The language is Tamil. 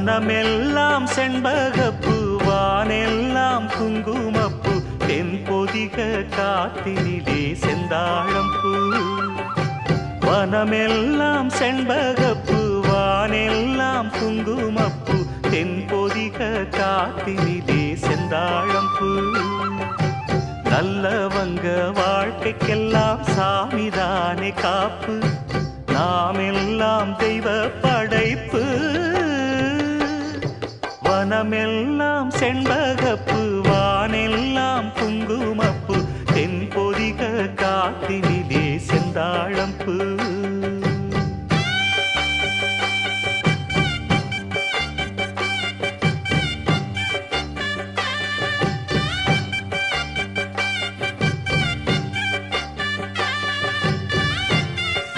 வனமெல்லாம் செண்பகப்பூ வானெல்லாம் குங்குமப்பூ தென்பொதிக காத்தினிலே செந்தாழம்பூ வனமெல்லாம் செண்பகப்பூ வானெல்லாம் குங்குமப்பூ தென்பொதிக காத்தினிலே செந்தாழம்பூ நல்லவங்க வாழ்க்கைக்கெல்லாம் சாமிதானே காப்பு நாமெல்லாம் தெய்வ படைப்பு வனமெல்லாம் செண்பகப்பூ வானெல்லாம் குங்குமப்பூ தென்பொதிக காத்தினிலே செந்தாழம்பூ